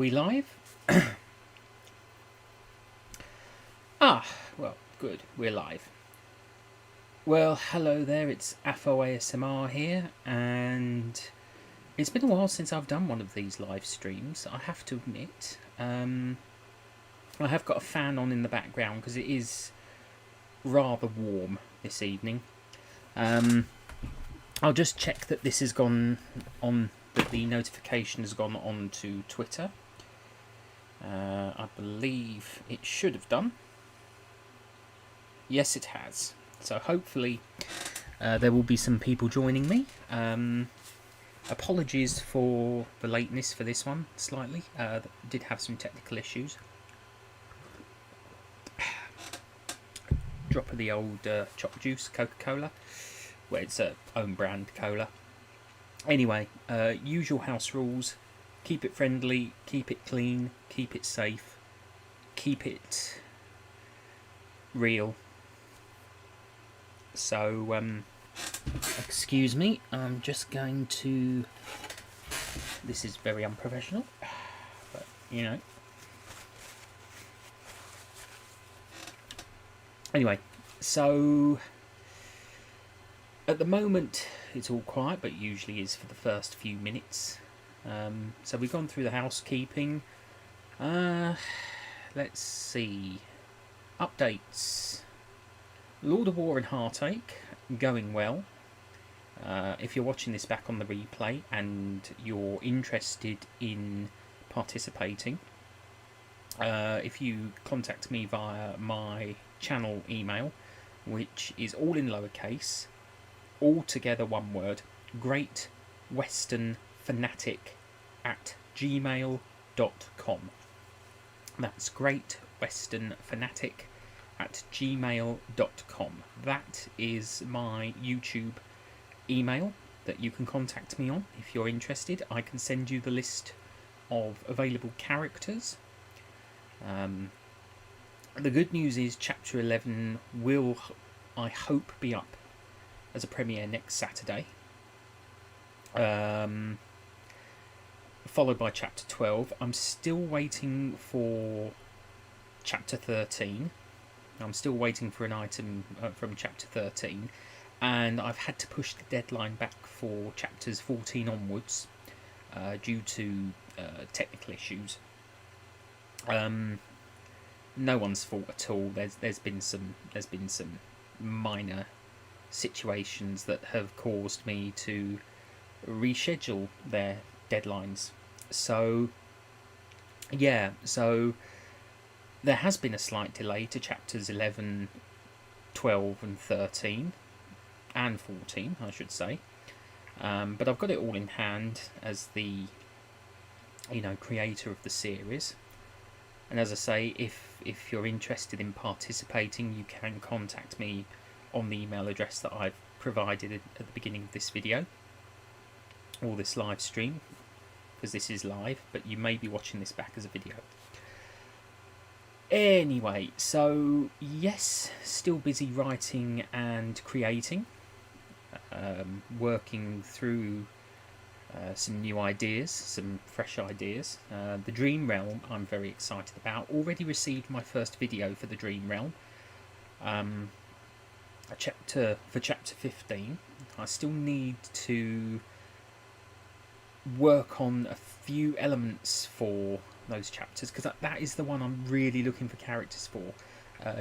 we live? Well, good, we're live. Well, hello there, it's AfolASMR here, and it's been a while since I've done one of these live streams, I have to admit. I have got a fan on in the background because it is rather warm this evening. I'll just check that this has gone on, that the notification has gone on to Twitter. I believe it should have done. Yes, it has. So hopefully there will be some people joining me. Apologies for the lateness for this one, slightly. Did have some technical issues. Drop of the old choc juice, Coca-Cola. Well, it's a own brand cola. Anyway, usual house rules. Keep it friendly, keep it clean, keep it safe, keep it real. So, excuse me, I'm just going to... This is very unprofessional, but, you know. Anyway, so... At the moment, it's all quiet, but usually is for the first few minutes. So we've gone through the housekeeping. Let's see. Updates. Lord of War and Heartache, going well. If you're watching this back on the replay and you're interested in participating, if you contact me via my channel email, which is all in lowercase, all together one word, greatwesternfanatic@gmail.com. That's greatwesternfanatic@gmail.com. That is my YouTube email that you can contact me on if you're interested. I can send you the list of available characters. The good news is Chapter 11 will, I hope, be up as a premiere next Saturday. Followed by Chapter 12. I'm still waiting for Chapter 13. I'm still waiting for an item from Chapter 13. And I've had to push the deadline back for Chapters 14 onwards due to technical issues. No one's fault at all. There's been some minor situations that have caused me to reschedule their deadlines. So yeah, so there has been a slight delay to chapters 11, 12 and 13 and 14, I should say, but I've got it all in hand as the creator of the series. And as I say, if you're interested in participating, you can contact me on the email address that I've provided at the beginning of this video, or this live stream, because this is live, but you may be watching this back as a video. Anyway, so yes, still busy writing and creating, working through some new ideas, some fresh ideas. The Dream Realm I'm very excited about. Already received my first video for the Dream Realm. Chapter 15. I still need to work on a few elements for those chapters, because that is the one I'm really looking for characters for.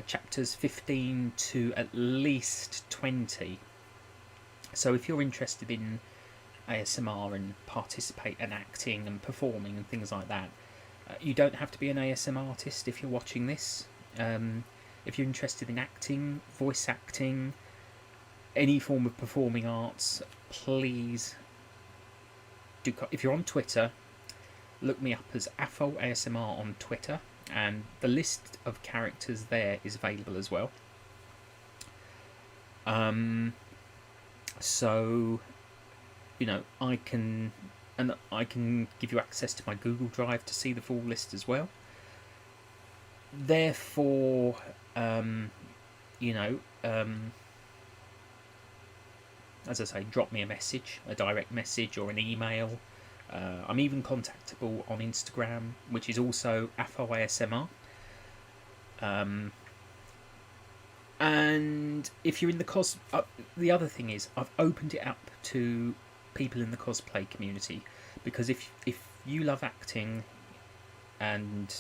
Chapters 15 to at least 20. So if you're interested in ASMR and participate and acting and performing and things like that, you don't have to be an ASMR artist if you're watching this. If you're interested in acting, voice acting, any form of performing arts, please do. If you're on Twitter, look me up as AfolASMR on Twitter, and the list of characters there is available as well. So, I can give you access to my Google Drive to see the full list as well. Therefore, as I say, drop me a message, a direct message or an email, I'm even contactable on Instagram, which is also AfolASMR. And if you're in the other thing is I've opened it up to people in the cosplay community, because if you love acting and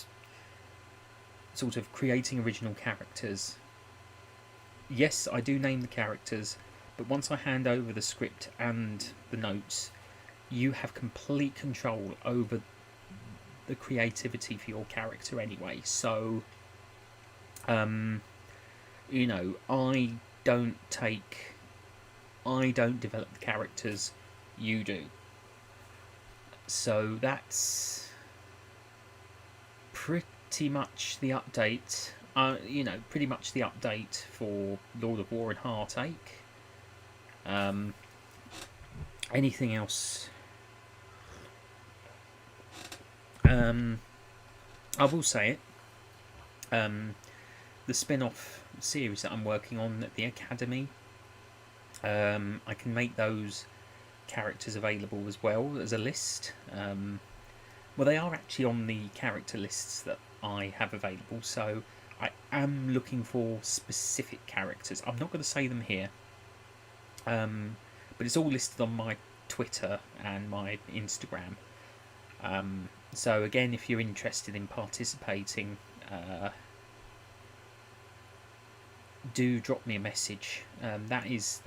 sort of creating original characters, yes, I do name the characters, but once I hand over the script and the notes, you have complete control over the creativity for your character anyway. So, you know, I don't develop the characters, you do. So that's pretty much the update. Pretty much the update for Lord of War and Heartache. Anything else? I will say it. The spin-off series that I'm working on at the Academy, I can make those characters available as well as a list. Well, they are actually on the character lists that I have available, so I am looking for specific characters. I'm not going to say them here, but it's all listed on my Twitter and my Instagram. So again, if you're interested in participating, do drop me a message. That is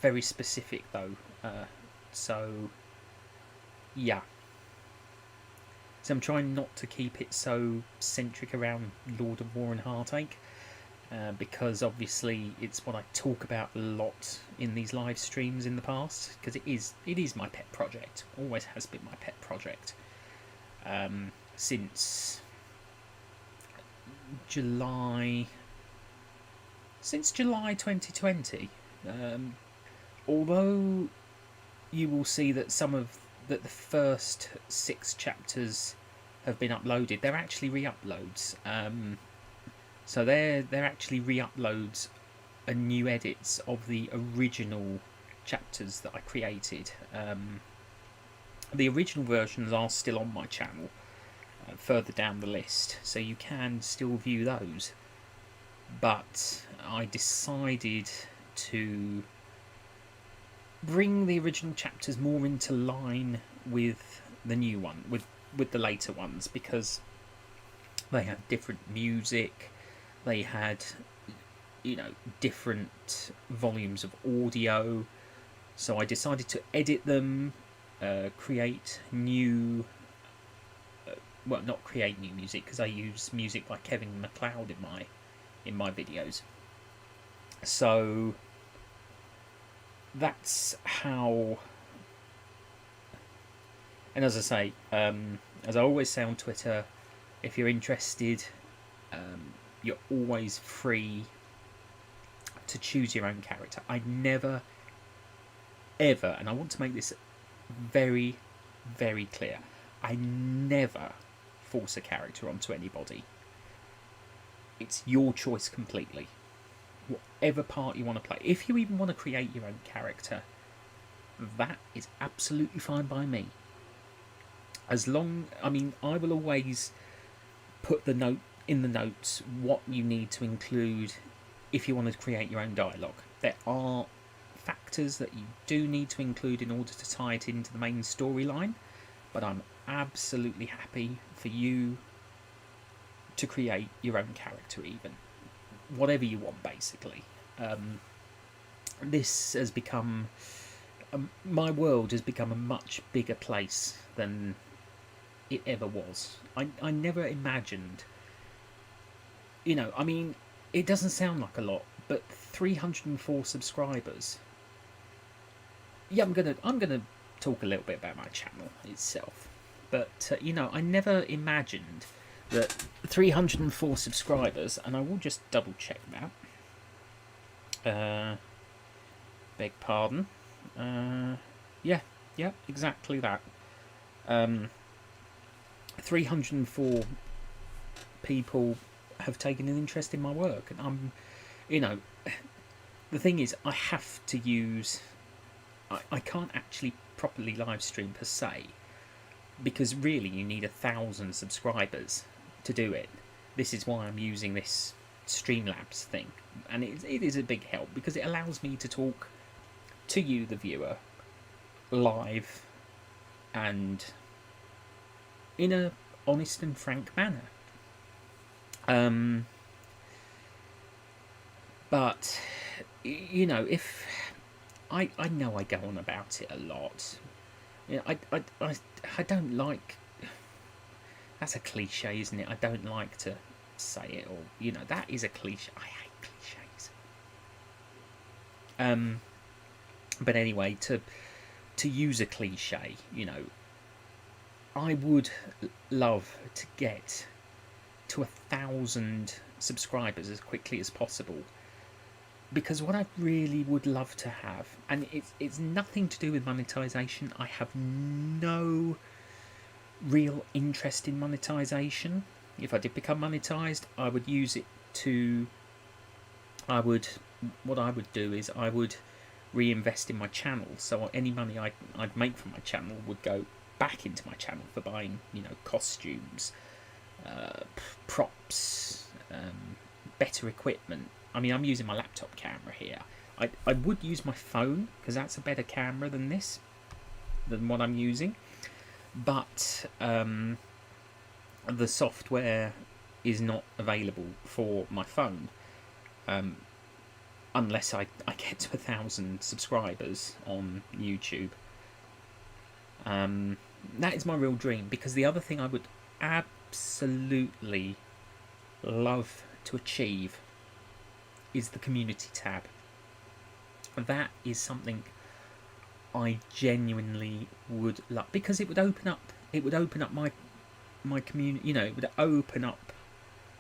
very specific though. So yeah. So I'm trying not to keep it so centric around Lord of War and Heartache, because obviously it's what I talk about a lot in these live streams in the past, because it is my pet project, always has been my pet project, since July 2020. Although you will see that the first 6 chapters have been uploaded, they're actually re-uploads. So they're actually re-uploads and new edits of the original chapters that I created. The original versions are still on my channel, further down the list, so you can still view those. But I decided to bring the original chapters more into line with the new one, with the later ones, because they had different music, they had, different volumes of audio. So I decided to edit them, create new. Well, not create new music, because I use music by Kevin MacLeod in my videos. So that's how. And as I say, as I always say on Twitter, if you're interested, you're always free to choose your own character. I never, ever, and I want to make this very, very clear, I never force a character onto anybody. It's your choice completely. Whatever part you want to play. If you even want to create your own character, that is absolutely fine by me. I will always put the note in the notes what you need to include if you want to create your own dialogue. There are factors that you do need to include in order to tie it into the main storyline, but I'm absolutely happy for you to create your own character, even whatever you want, basically. This has become my world has become a much bigger place than it ever was. I never imagined, it doesn't sound like a lot, but 304 subscribers. Yeah, I'm gonna talk a little bit about my channel itself, but I never imagined that 304 subscribers, and I will just double check that. Beg pardon. Yeah, exactly that. 304 people have taken an interest in my work, and the thing is, I have to use I can't actually properly live stream per se, because really you need 1,000 subscribers to do it. This is why I'm using this Streamlabs thing, and it is a big help because it allows me to talk to you, the viewer, live and in a honest and frank manner. But you know, if I know I go on about it a lot. You know, I don't like. That's a cliche, isn't it? I don't like to say it, or you know, that is a cliche. I hate cliches. But anyway, to use a cliche, you know, I would love to get to 1,000 subscribers as quickly as possible, because what I really would love to have, and it's nothing to do with monetization. I have no real interest in monetization. If I did become monetized, I would use it to. What I would do is I would reinvest in my channel. So any money I'd make from my channel would go back into my channel for buying, you know, costumes, props, better equipment. I mean, I'm using my laptop camera here. I would use my phone because that's a better camera than what I'm using. But the software is not available for my phone unless I get to 1,000 subscribers on YouTube. That is my real dream, because the other thing I would absolutely love to achieve is the community tab. That is something I genuinely would love, because it would open up my community. You know, it would open up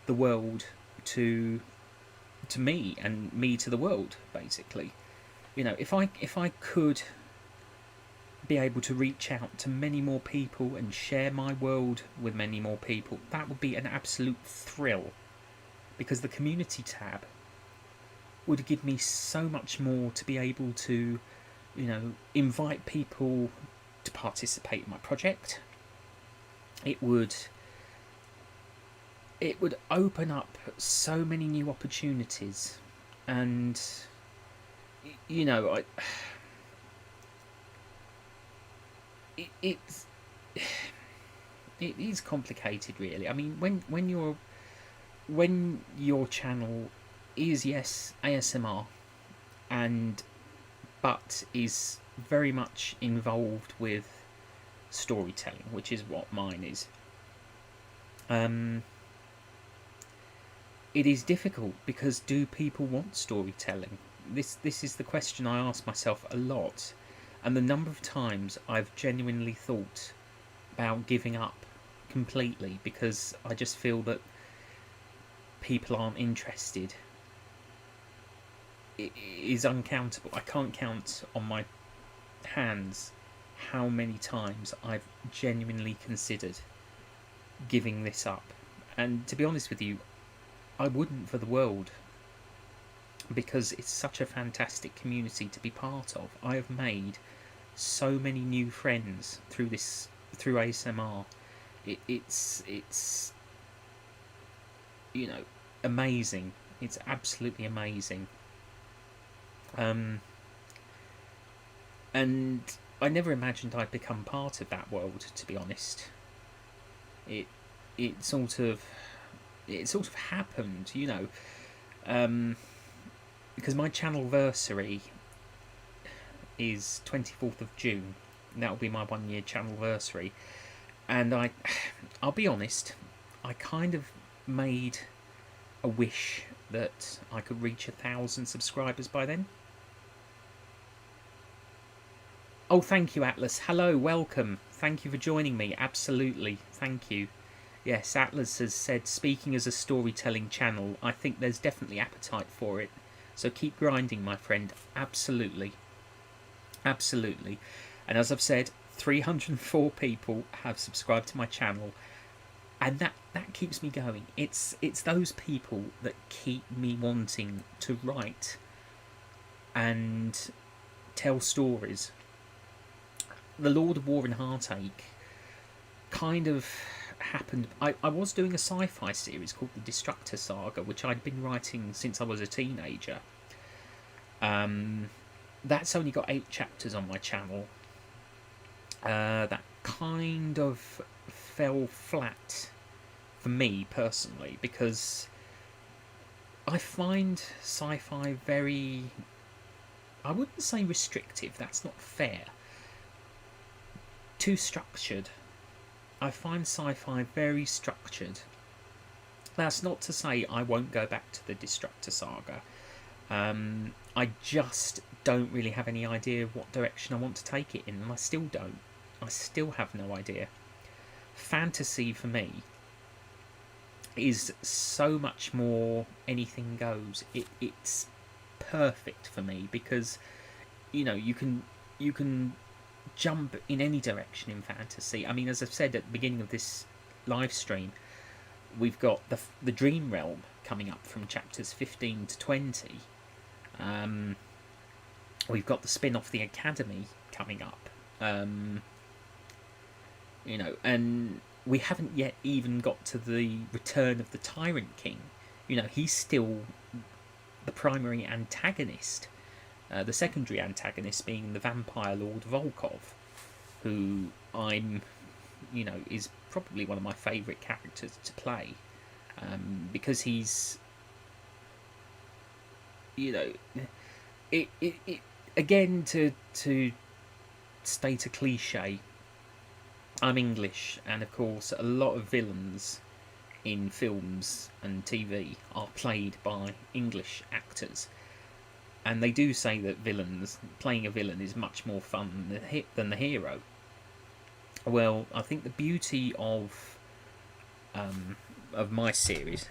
the world to me, and me to the world, basically. You know, if I could be able to reach out to many more people and share my world with many more people, that would be an absolute thrill, because the community tab would give me so much more to be able to, you know, invite people to participate in my project. It would open up so many new opportunities, and you know, it is complicated, really. I mean, when your channel is, yes, ASMR, but is very much involved with storytelling, which is what mine is. It is difficult, because do people want storytelling? This is the question I ask myself a lot, and the number of times I've genuinely thought about giving up completely, because I just feel that people aren't interested. It is uncountable. I can't count on my hands how many times I've genuinely considered giving this up. And to be honest with you, I wouldn't for the world, because it's such a fantastic community to be part of. I have made so many new friends through ASMR. It's you know, amazing. It's absolutely amazing. And I never imagined I'd become part of that world, to be honest. It sort of happened, you know, because my channelversary is 24th of June. And that'll be my 1 year channelversary, and I'll be honest, I kind of made a wish that I could reach 1,000 subscribers by then. Oh, thank you, Atlas. Hello, welcome. Thank you for joining me. Absolutely, thank you. Yes, Atlas has said, speaking as a storytelling channel, I think there's definitely appetite for it. So keep grinding, my friend. Absolutely. Absolutely. And as I've said, 304 people have subscribed to my channel. And that keeps me going. It's those people that keep me wanting to write and tell stories. the Lord of War and Heartache kind of happened. I was doing a sci-fi series called the Destructor Saga, which I'd been writing since I was a teenager. That's only got 8 chapters on my channel. That kind of fell flat for me personally, because I find sci-fi very, I wouldn't say restrictive, that's not fair, too structured. I find sci-fi very structured. That's not to say I won't go back to the Destructor Saga. I just don't really have any idea what direction I want to take it in, and I still don't. I still have no idea. Fantasy for me is so much more anything goes. It's perfect for me because you can jump in any direction in fantasy. I mean, as I've said at the beginning of this live stream, we've got the Dream Realm coming up from chapters 15 to 20. We've got the spin-off The Academy coming up. And we haven't yet even got to the return of the Tyrant King. He's still the primary antagonist. The secondary antagonist being the Vampire Lord Volkov, who is probably one of my favourite characters to play, because he's, it again, to state a cliche, I'm English, and of course a lot of villains in films and TV are played by English actors. And they do say that playing a villain is much more fun than the hero. Well, I think the beauty of my series,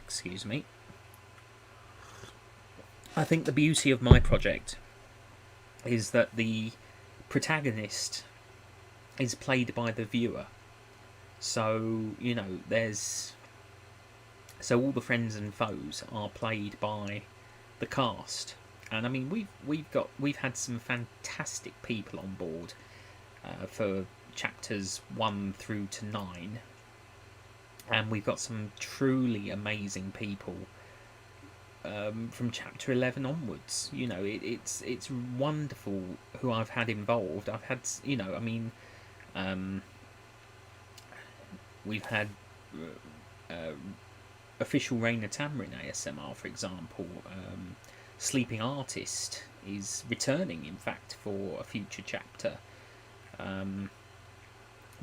I think the beauty of my project is that the protagonist is played by the viewer. So, so all the friends and foes are played by the cast. And I mean, we've had some fantastic people on board for chapters 1 through to 9, and we've got some truly amazing people from chapter 11 onwards. It's wonderful who I've had involved. I've had, we've had official Raina Tamrin ASMR, for example. Sleeping Artist is returning, in fact, for a future chapter.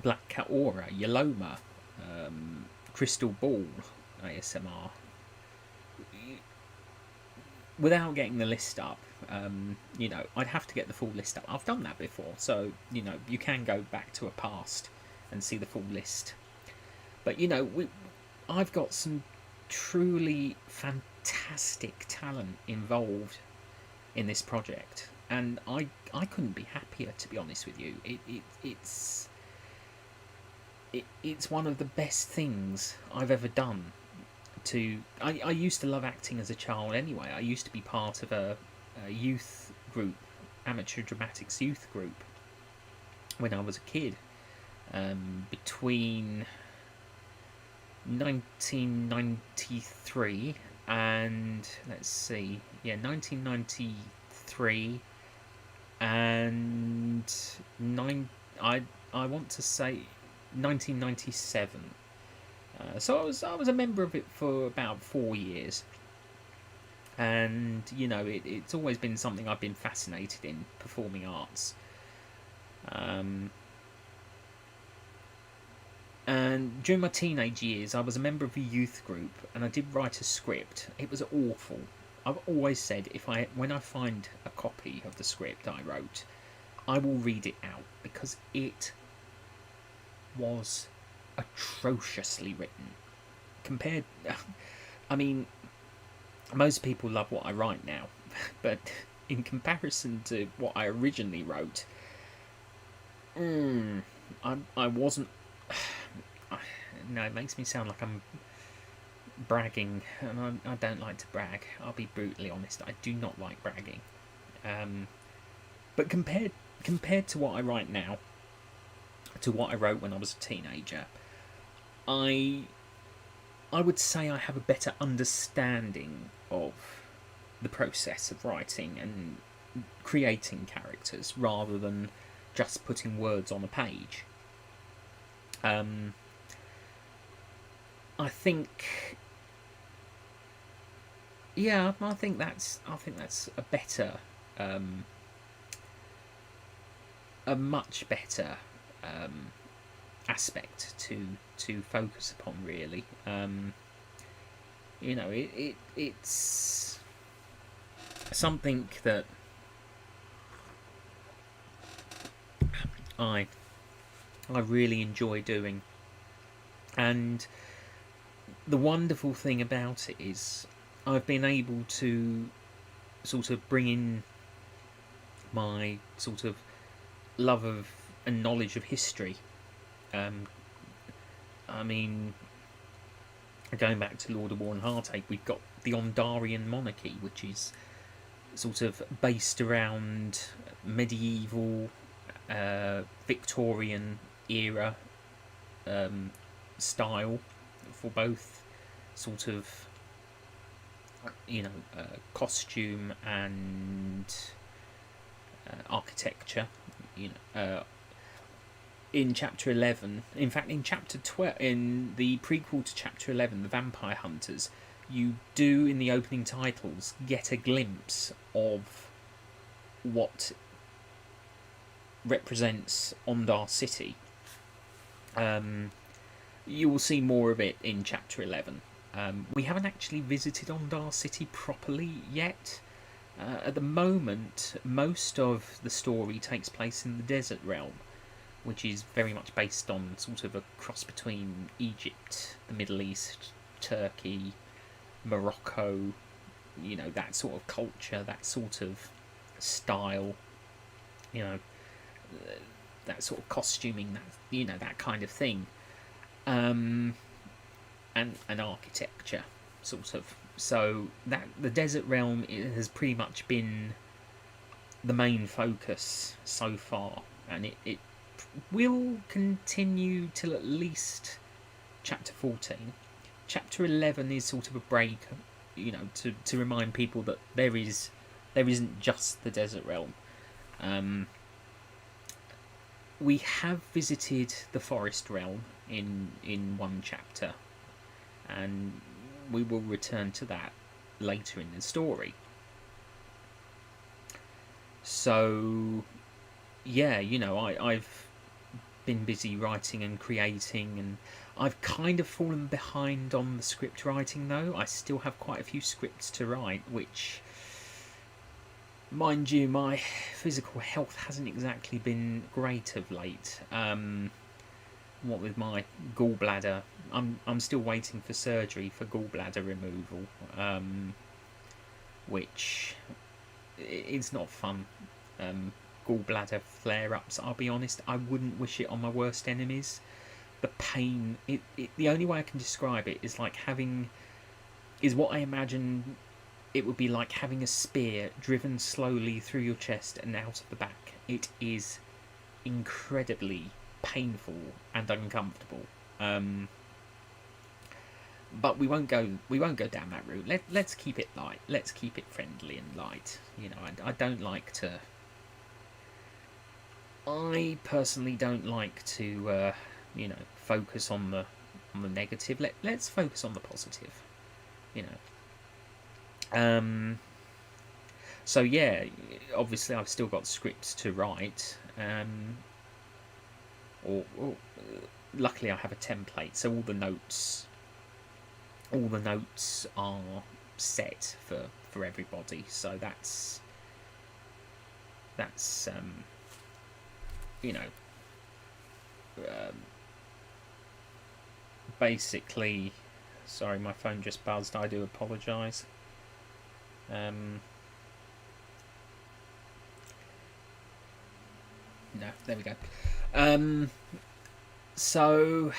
Black Cat Aura, Yaloma, Crystal Ball ASMR. Without getting the list up, I'd have to get the full list up. I've done that before, so you can go back to a past and see the full list. But I've got some truly fantastic talent involved in this project, and I couldn't be happier, to be honest with you. It's one of the best things I've ever done. I used to love acting as a child anyway. I used to be part of a youth group, amateur dramatics youth group, when I was a kid, between 1993 and 1993 and I want to say 1997. So I was a member of it for about 4 years, and it's always been something I've been fascinated in, performing arts. And during my teenage years, I was a member of a youth group, and I did write a script. It was awful. I've always said, when I find a copy of the script I wrote, I will read it out, because it was atrociously written. Most people love what I write now, but in comparison to what I originally wrote, I wasn't. No, it makes me sound like I'm bragging, and I don't like to brag. I'll be brutally honest. I do not like bragging. But compared to what I write now, to what I wrote when I was a teenager, I would say I have a better understanding of the process of writing and creating characters rather than just putting words on a page. I think, yeah, I think that's a better, a much better aspect to focus upon. Really, it's something that I really enjoy doing, and the wonderful thing about it is I've been able to sort of bring in my sort of love of and knowledge of history. Um, I mean, going back to Lord of War and Heartache, we've got the Ondarian monarchy, which is sort of based around medieval, Victorian era style for both sort of costume and architecture. In chapter 11, in fact, in chapter 12, in the prequel to chapter 11, the Vampire Hunters, you do in the opening titles get a glimpse of what represents Ondar City. You will see more of it in chapter 11. We haven't actually visited Ondar City properly yet. At the moment, most of the story takes place in the Desert Realm, which is very much based on sort of a cross between Egypt, the Middle East, Turkey, Morocco, that sort of culture, that sort of style, that sort of costuming, that kind of thing, and architecture, sort of. So that the Desert Realm has pretty much been the main focus so far, and it will continue till at least chapter 14. Chapter 11 is sort of a break, to remind people that there isn't just the Desert Realm. We have visited the Forest Realm in one chapter, and we will return to that later in the story. So, yeah, I've been busy writing and creating, and I've kind of fallen behind on the script writing, though. I still have quite a few scripts to write, which, mind you, my physical health hasn't exactly been great of late. What with my gallbladder, I'm still waiting for surgery for gallbladder removal, which it's not fun. Gallbladder flare-ups, I'll be honest, I wouldn't wish it on my worst enemies. The pain, the only way I can describe it is what I imagine it would be like having a spear driven slowly through your chest and out of the back. It is incredibly painful and uncomfortable. But we won't go down that route. Let's keep it light. Let's keep it friendly and light. I don't like to. I personally don't like to, focus on the negative. Let's focus on the positive. So yeah, obviously I've still got scripts to write. Or luckily I have a template, so all the notes are set for everybody. So that's basically. Sorry, my phone just buzzed. I do apologise. No, there we go. So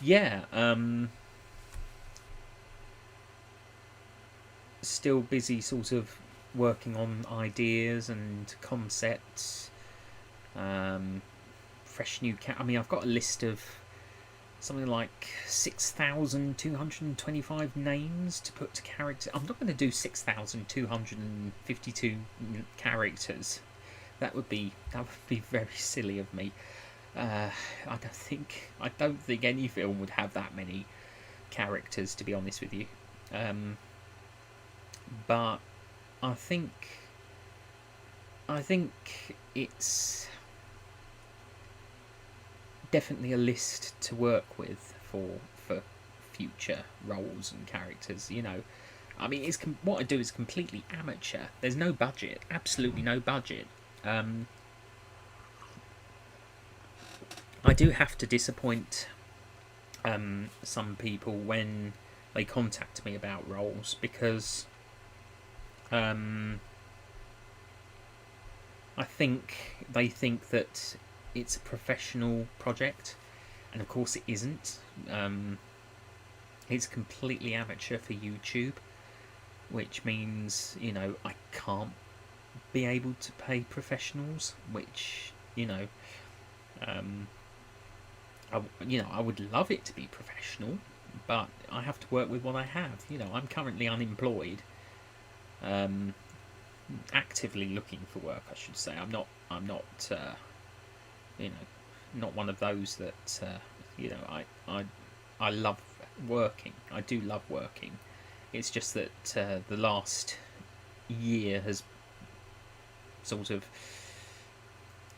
yeah, still busy sort of working on ideas and concepts. fresh new I mean, I've got a list of something like 6,225 names to put to characters. I'm not going to do 6,252 characters. That would be very silly of me. I don't think any film would have that many characters, to be honest with you. But I think it's definitely a list to work with for future roles and characters. I mean, what I do is completely amateur. There's no budget, absolutely no budget. I do have to disappoint some people when they contact me about roles, because I think they think that it's a professional project, and of course it isn't. It's completely amateur for YouTube, which means I can't be able to pay professionals, which I would love it to be professional, but I have to work with what I have. I'm currently unemployed, actively looking for work, I should say. I'm not not one of those that I love working. I do love working. It's just that the last year has sort of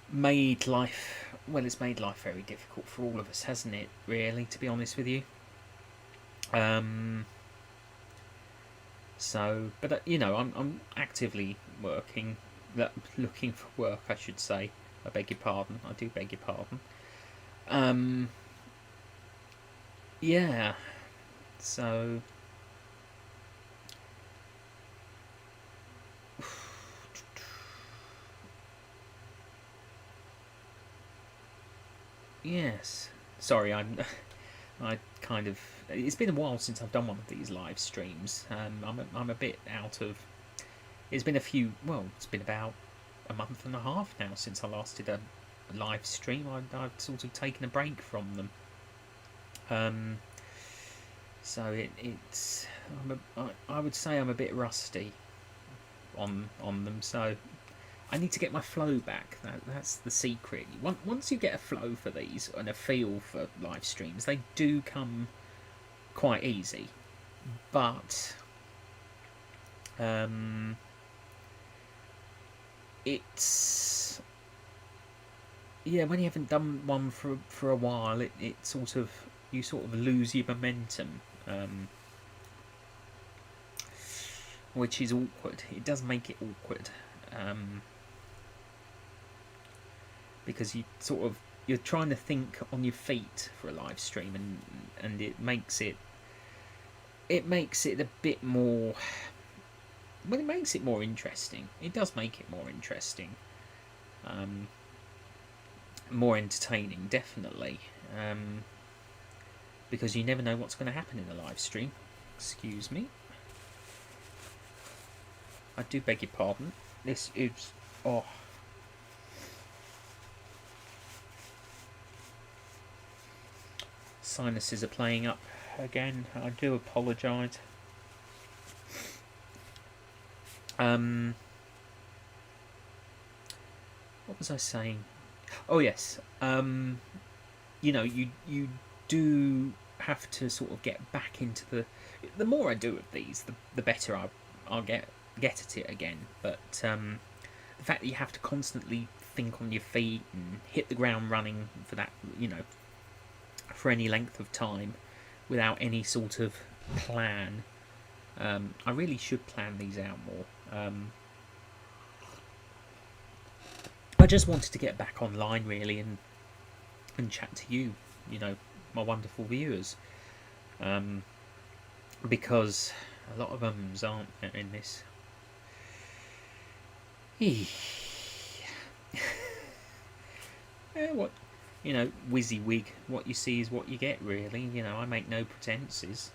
made life very difficult for all of us, hasn't it, really, to be honest with you. But I'm actively looking for work, I should say. I beg your pardon. I do beg your pardon. Yeah. So yes. Sorry, I kind of. It's been a while since I've done one of these live streams. I'm a bit out of. It's been a few. Well, it's been about a month and a half now since I last did a live stream. I've sort of taken a break from them. So it's. I would say I'm a bit rusty on them. So I need to get my flow back. That's the secret. Once you get a flow for these and a feel for live streams, they do come quite easy. But it's when you haven't done one for a while, it sort of you sort of lose your momentum, which is awkward. It does make it awkward. Because you're trying to think on your feet for a live stream, and it makes it a bit more. Well, it makes it more interesting. It does make it more interesting, more entertaining, definitely. Because you never know what's going to happen in a live stream. Excuse me. I do beg your pardon. This is sinuses are playing up again. I do apologise. What was I saying? Oh yes. You do have to sort of get back into the more I do of these, the better I'll get at it again. But the fact that you have to constantly think on your feet and hit the ground running for that, for any length of time without any sort of plan. I really should plan these out more. I just wanted to get back online, really, and chat to you, my wonderful viewers, because a lot of ums aren't in this. What, WYSIWYG, what you see is what you get, really. I make no pretences.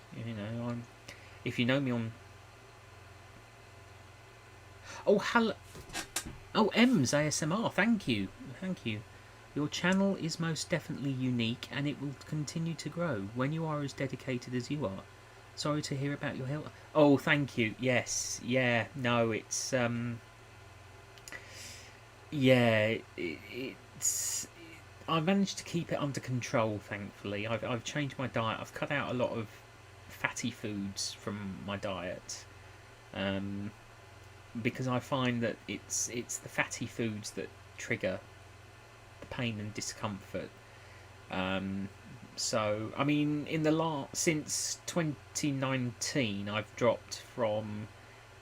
If you know me on. Oh, hello. Oh, M's ASMR. Thank you. Your channel is most definitely unique and it will continue to grow when you are as dedicated as you are. Sorry to hear about your health. Oh, thank you. Yes, yeah, no, it's yeah, it's. I managed to keep it under control. Thankfully, I've changed my diet. I've cut out a lot of fatty foods from my diet, um, because I find that it's the fatty foods that trigger the pain and discomfort. Um, so I mean, in the last since 2019, I've dropped from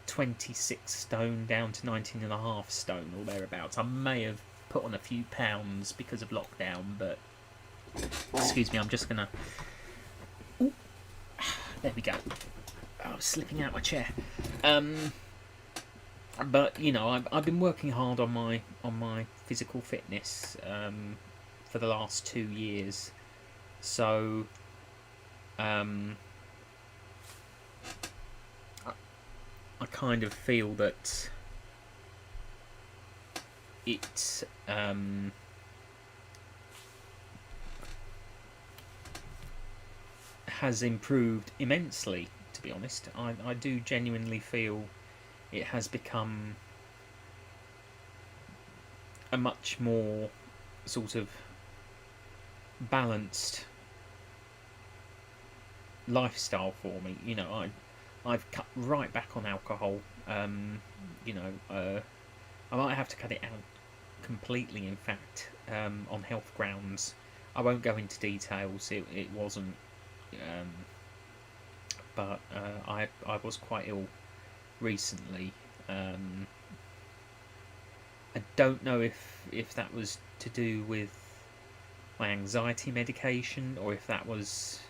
26 stone down to 19 and a half stone or thereabouts. I may have put on a few pounds because of lockdown, but excuse me, I'm just gonna. Ooh, there we go. I was slipping out my chair. But you know, I've been working hard on my physical fitness for the last 2 years. So um, I kind of feel that it has improved immensely. To be honest, I do genuinely feel it has become a much more sort of balanced lifestyle for me. You know, I've cut right back on alcohol. You know, I might have to cut it out completely. In fact, on health grounds, I won't go into details. It wasn't, um, but I was quite ill recently. I don't know if that was to do with my anxiety medication or if that was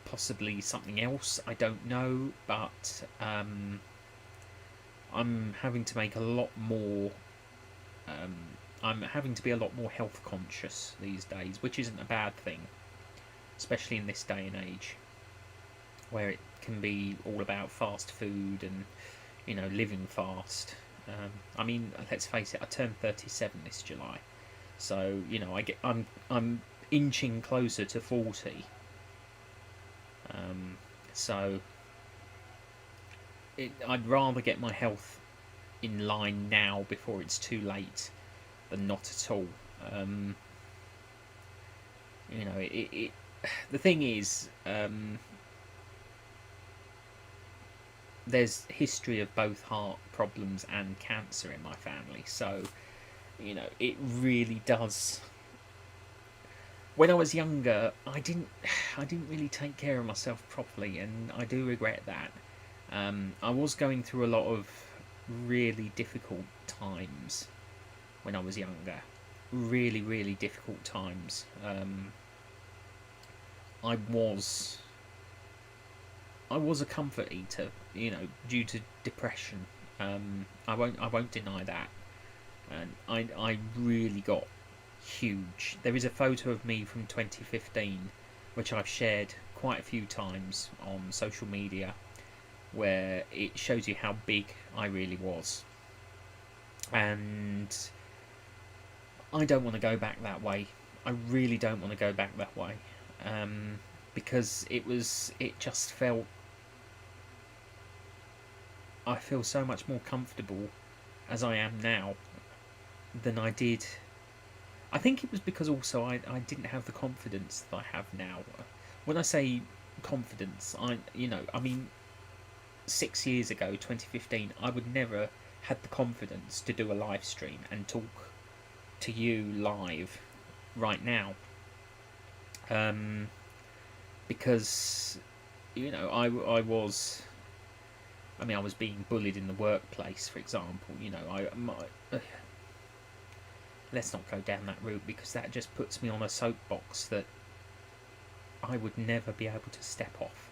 possibly something else. I don't know, but I'm having to make a lot more. Um, I'm having to be a lot more health conscious these days, which isn't a bad thing, especially in this day and age, where it can be all about fast food and living fast. I mean, let's face it. I turned 37 this July, so I'm inching closer to 40. So I'd rather get my health in line now before it's too late than not at all. Um, you know, the thing is, there's history of both heart problems and cancer in my family, so it really does. When I was younger, I didn't really take care of myself properly, and I do regret that. I was going through a lot of really difficult times when I was younger. Really, really difficult times. I was I was a comfort eater, due to depression. I won't deny that, and I really got huge. There is a photo of me from 2015, which I've shared quite a few times on social media, where it shows you how big I really was. And I don't want to go back that way. I really don't want to go back that way, because it just felt. I feel so much more comfortable as I am now than I did. I think it was because also I didn't have the confidence that I have now. When I say confidence, I mean 6 years ago, 2015, I would never had the confidence to do a live stream and talk to you live right now, because I was. I mean, I was being bullied in the workplace, for example. Let's not go down that route, because that just puts me on a soapbox that I would never be able to step off.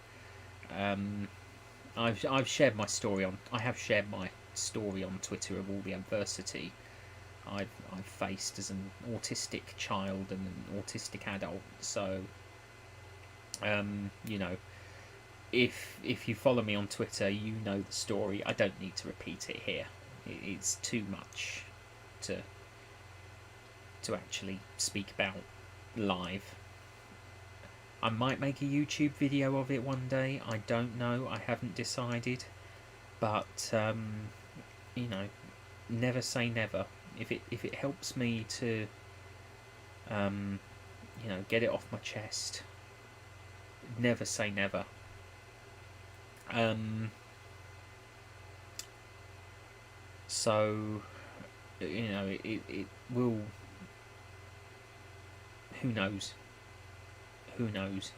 I've shared my story on. I have shared my story on Twitter of all the adversity I've faced as an autistic child and an autistic adult. So, you know, if you follow me on Twitter, you know the story. I don't need to repeat it here. It's too much to to actually speak about live. I might make a YouTube video of it one day. I don't know. I haven't decided. But you know, never say never. If it helps me to you know, get it off my chest, never say never. So you know, it will. Who knows? Who knows?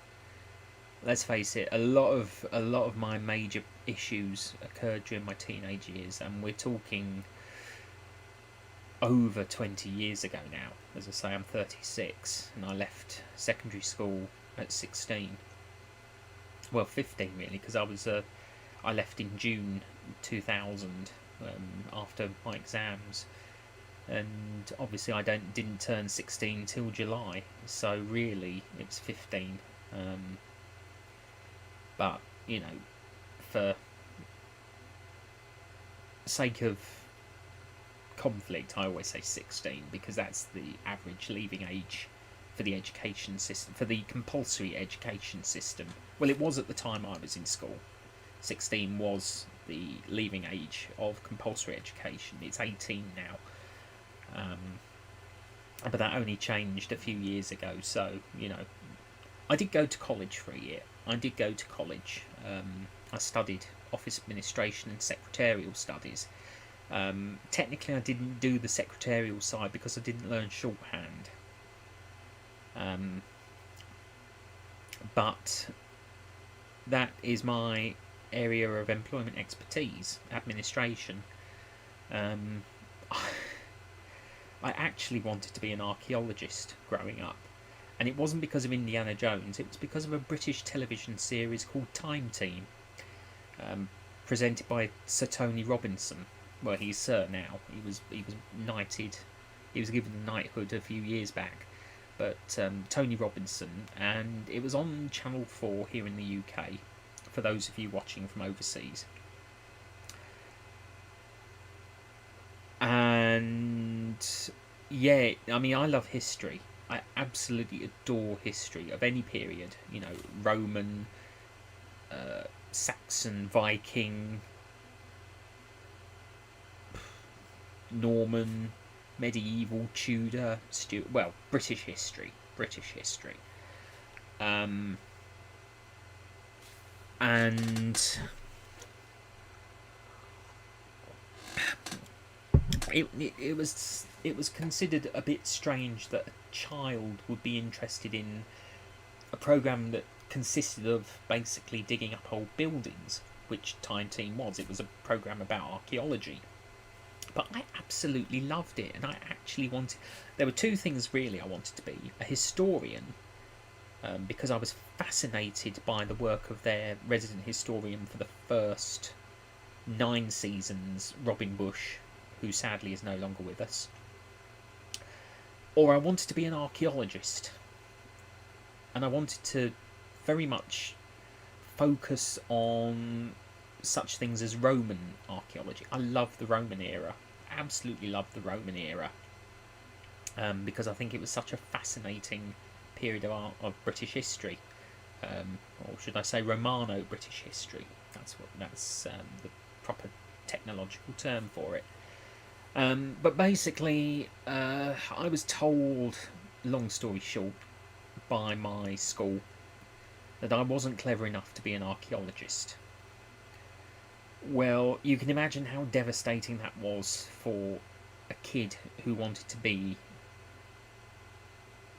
Let's face it. A lot of my major issues occurred during my teenage years, and we're talking over 20 years ago now. As I say, I'm 36, and I left secondary school at 16. Well, 15 really, because I left in June 2000 after my exams, and obviously I didn't turn 16 till July, so really it was 15. But you know, for sake of conflict, I always say 16 because that's the average leaving age for the education system, for the compulsory education system. Well, it was at the time I was in school. 16 was the leaving age of compulsory education. It's 18 now. But that only changed a few years ago, so, you know, I did go to college for a year. I did go to college. I studied office administration and secretarial studies. Technically, I didn't do the secretarial side because I didn't learn shorthand. But that is my area of employment expertise, administration. I actually wanted to be an archaeologist growing up. And it wasn't because of Indiana Jones, it was because of a British television series called Time Team, presented by Sir Tony Robinson. Well, he's Sir now. He was knighted. He was given knighthood a few years back. But Tony Robinson, and it was on Channel 4 here in the UK, for those of you watching from overseas. And yeah, I mean, I love history. I absolutely adore history of any period. You know, Roman, Saxon, Viking, Norman, medieval, Tudor, Stuart. Well, British history. And it was considered a bit strange that a child would be interested in a program that consisted of basically digging up old buildings, which Time Team was. It was a program about archaeology. But I absolutely loved it, and I actually wanted... There were two things really I wanted to be. A historian, because I was fascinated by the work of their resident historian for the first 9 seasons, Robin Bush, who sadly is no longer with us. Or I wanted to be an archaeologist. And I wanted to very much focus on such things as Roman archaeology. I love the Roman era. Absolutely love the Roman era. Because I think it was such a fascinating period of British history. Or should I say Romano-British history. That's the proper technological term for it. But basically, I was told, long story short, by my school that I wasn't clever enough to be an archaeologist. Well, you can imagine how devastating that was for a kid who wanted to be...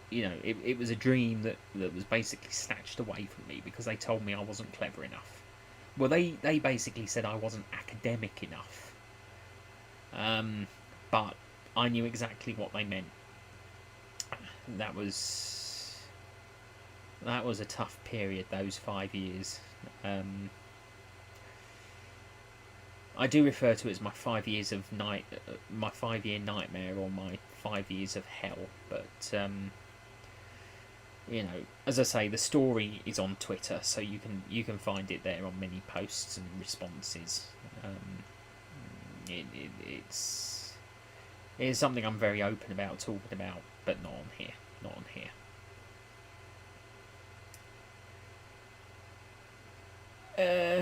You know, it was a dream that was basically snatched away from me because they told me I wasn't clever enough. Well, they basically said I wasn't academic enough. But I knew exactly what they meant. That was a tough period, those 5 years. I do refer to it as my 5 years of my 5-year nightmare, or my 5 years of hell. But you know, as I say, the story is on Twitter, so you can find it there on many posts and responses. It's something I'm very open about talking about, but not on here. Not on here.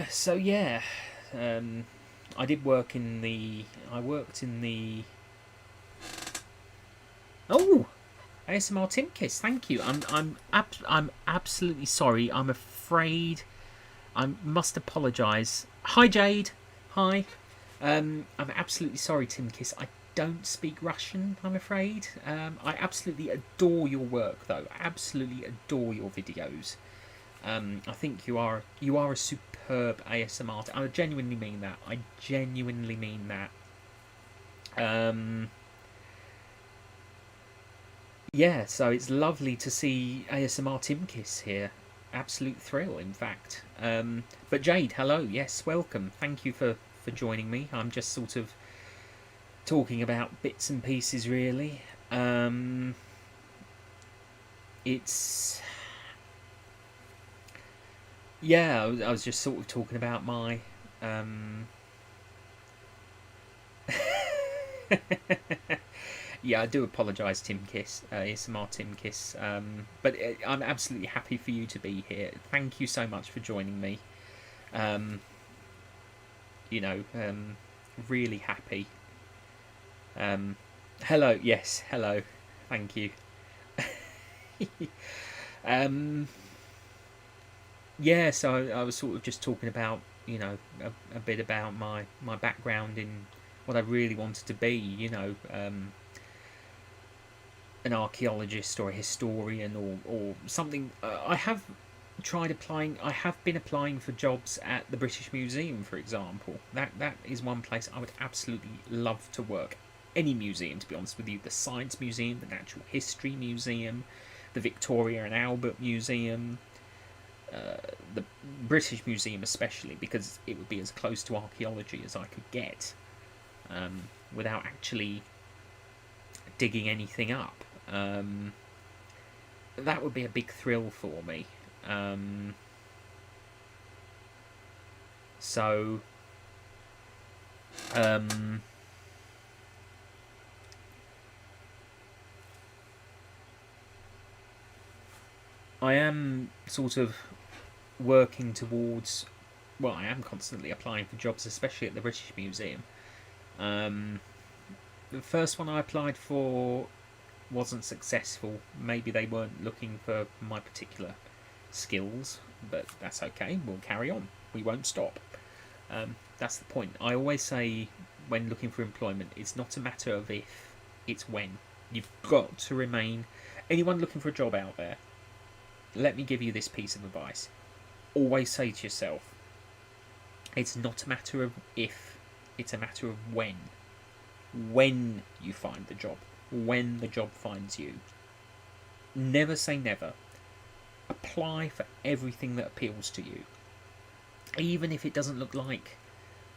So yeah, I did work in the. I worked in the. Oh, ASMR Timkiss, thank you. I'm absolutely sorry. I'm afraid I must apologise. Hi Jade. Hi. I'm absolutely sorry, Timkiss. I don't speak Russian, I'm afraid. I absolutely adore your work, though. Absolutely adore your videos. I think you are a superb ASMR artist. I genuinely mean that. I genuinely mean that. Yeah, so it's lovely to see ASMR Timkiss here. Absolute thrill, in fact. But Jade, hello. Yes, welcome. Thank you for joining me. I'm just sort of talking about bits and pieces, really. It's yeah. I was just sort of talking about my. Yeah, I do apologise, Tim Kiss, ASMR Tim Kiss. But I'm absolutely happy for you to be here. Thank you so much for joining me. Um, you know, really happy. Hello, yes, hello. Thank you. um, yeah, so I was sort of just talking about, a bit about my background in what I really wanted to be, an archaeologist or a historian or something. I have been applying for jobs at the British Museum, for example. That is one place I would absolutely love to work. Any museum, to be honest with you. The Science Museum, the Natural History Museum, the Victoria and Albert Museum, the British Museum especially, because it would be as close to archaeology as I could get, without actually digging anything up. That would be a big thrill for me. So, I am sort of working towards. Well, I am constantly applying for jobs, especially at the British Museum. The first one I applied for wasn't successful. Maybe they weren't looking for my particular skills, but that's okay. We'll carry on. We won't stop. That's the point. I always say when looking for employment, it's not a matter of if, it's when. You've got to remain. Anyone looking for a job out there, let me give you this piece of advice. Always say to yourself, it's not a matter of if, it's a matter of when. When you find the job, when the job finds you. Never say never. Apply for everything that appeals to you. Even if it doesn't look like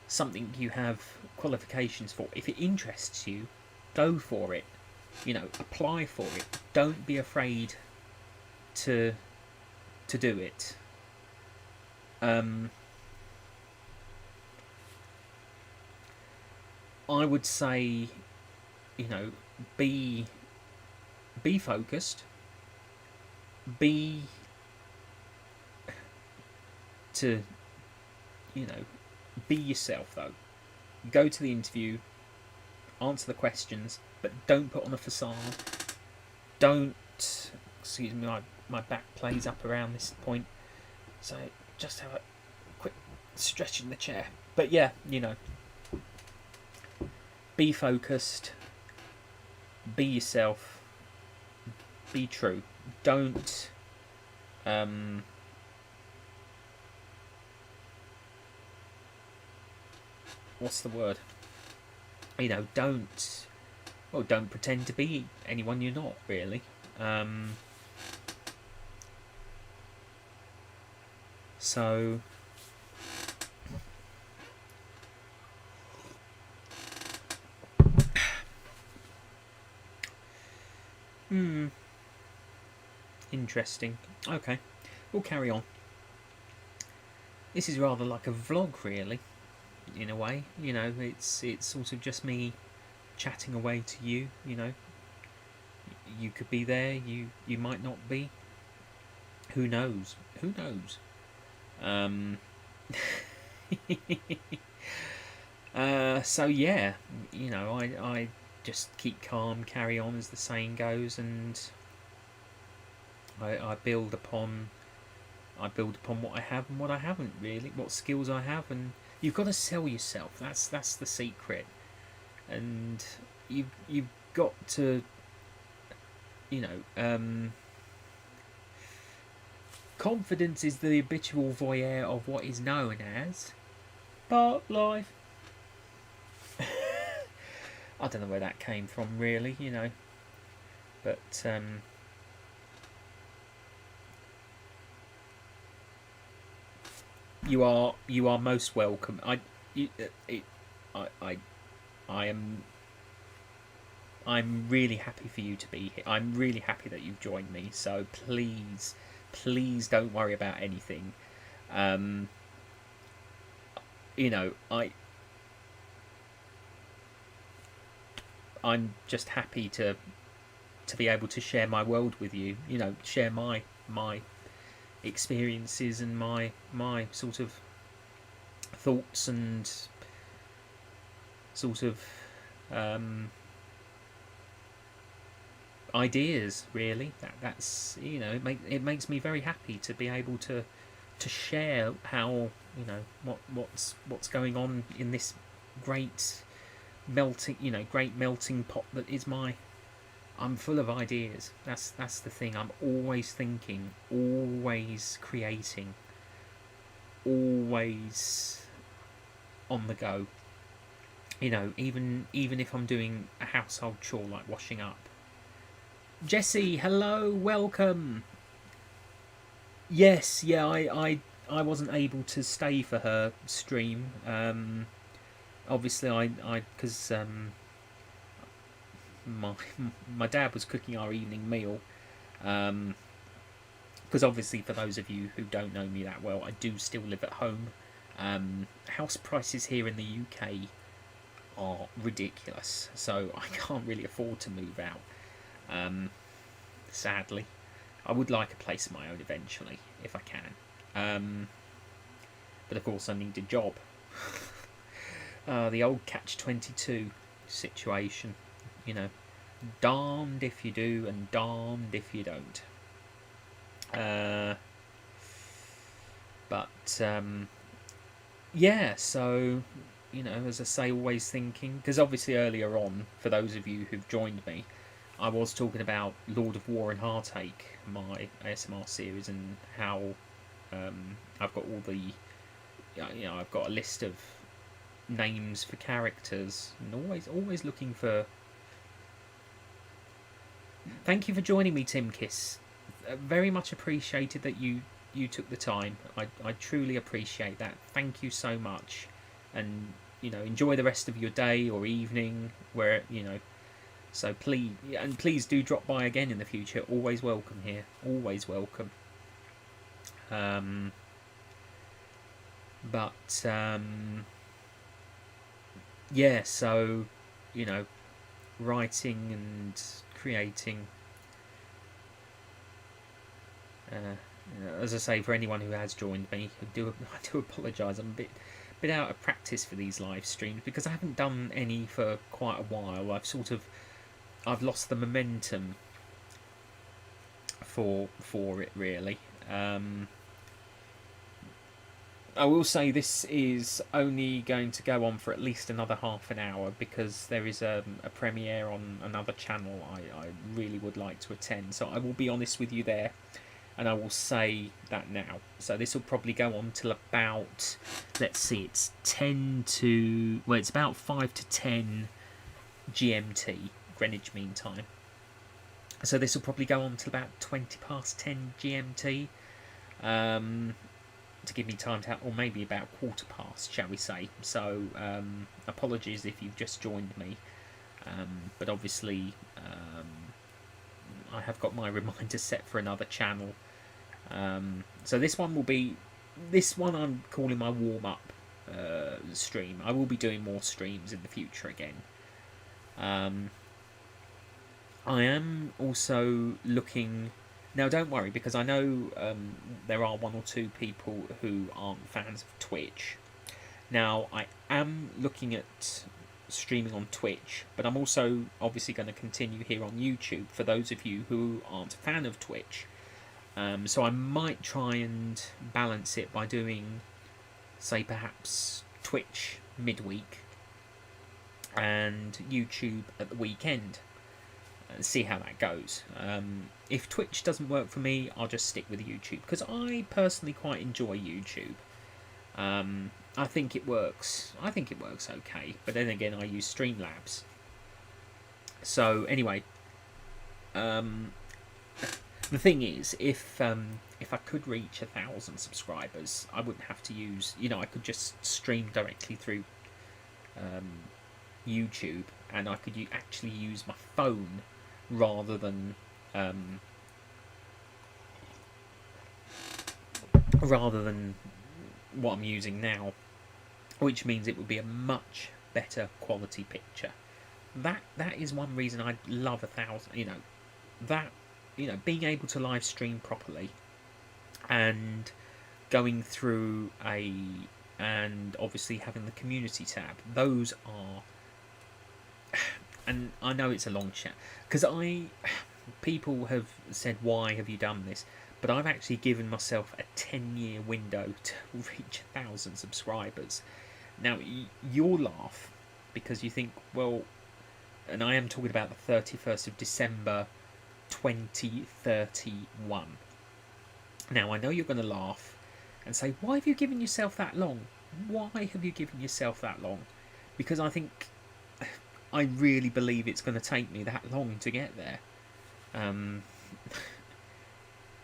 something you have qualifications for. If it interests you, go for it. Apply for it. Don't be afraid to do it. I would say, be focused. Be to, be yourself though. Go to the interview, answer the questions, but don't put on a facade. Don't, excuse me, my back plays up around this point, so just have a quick stretch in the chair. But yeah, be focused, be yourself, be true. Don't what's the word? Don't pretend to be anyone you're not, really. So interesting. Okay, we'll carry on. This is rather like a vlog, really, in a way. It's sort of just me chatting away to you. You know, you could be there, you might not be. Who knows? Who knows? Um, so yeah, you know, I just keep calm, carry on, as the saying goes, and I build upon what I have and what I haven't, really, what skills I have, and you've got to sell yourself. That's the secret, and you've got to, you know, confidence is the habitual voyeur of what is known as part life. I don't know where that came from, really, you know, but you are most welcome. You, it, I I am I'm really happy for you to be here. I'm really happy that you've joined me. So please don't worry about anything. Um, you know, I'm just happy to be able to share my world with you. You know, share my experiences and my sort of thoughts and sort of um, ideas. Really, that's, you know, it makes me very happy to be able to share how, you know, what's going on in this great great melting pot that is my. I'm full of ideas. That's the thing. I'm always thinking, always creating, always on the go. You know, even if I'm doing a household chore like washing up. Jessie, hello, welcome. Yes, yeah, I wasn't able to stay for her stream. Obviously, I because my my dad was cooking our evening meal. Um, because obviously, for those of you who don't know me that well, I do still live at home. House prices here in the UK are ridiculous, so I can't really afford to move out. Um, Sadly, I would like a place of my own eventually, if I can. But of course, I need a job. The old catch-22 situation, you know. Darned if you do, and darned if you don't. But yeah, so, you know, as I say, always thinking, because obviously earlier on, for those of you who've joined me, I was talking about Lord of War and Heartache, my ASMR series, and how I've got all the, you know, I've got a list of names for characters, and always looking for. Thank you for joining me, Tim Kiss. Very much appreciated that you took the time. I truly appreciate that. Thank you so much, and, you know, enjoy the rest of your day or evening, where, you know. So please do drop by again in the future. Always welcome here. Always welcome. Um, but yeah, so, you know, writing and creating. As I say, for anyone who has joined me, I do apologise. I'm a bit out of practice for these live streams because I haven't done any for quite a while. I've lost the momentum for it, really. I will say this is only going to go on for at least another half an hour because there is a premiere on another channel I really would like to attend. So I will be honest with you there, and I will say that now. So this will probably go on till about, let's see, it's 10 to, well, it's about 5 to 10 GMT, Greenwich Mean Time. So this will probably go on till about 20 past 10 GMT. To give me time to, or maybe about quarter past, shall we say. So apologies if you've just joined me, but obviously I have got my reminder set for another channel. So this one I'm calling my warm-up stream. I will be doing more streams in the future again, Um, I am also looking. Now, don't worry, because I know there are one or two people who aren't fans of Twitch. Now, I am looking at streaming on Twitch, but I'm also obviously going to continue here on YouTube for those of you who aren't a fan of Twitch. So I might try and balance it by doing, say, perhaps Twitch midweek and YouTube at the weekend. See how that goes. If Twitch doesn't work for me, I'll just stick with YouTube, because I personally quite enjoy YouTube. I think it works. I think it works okay, but then again, I use Streamlabs. So anyway, the thing is, if I could reach 1,000 subscribers, I wouldn't have to use. I could just stream directly through YouTube, and I could actually use my phone rather than what I'm using now, which means it would be a much better quality picture. That is one reason I love 1,000. Being able to live stream properly and going through and obviously having the community tab. Those are, and I know it's a long chat, because people have said, why have you done this? But I've actually given myself a 10-year window to reach 1,000 subscribers. Now, you'll laugh, because you think, well, and I am talking about the 31st of December 2031. Now, I know you're going to laugh and say, why have you given yourself that long? Why have you given yourself that long? Because I really believe it's going to take me that long to get there.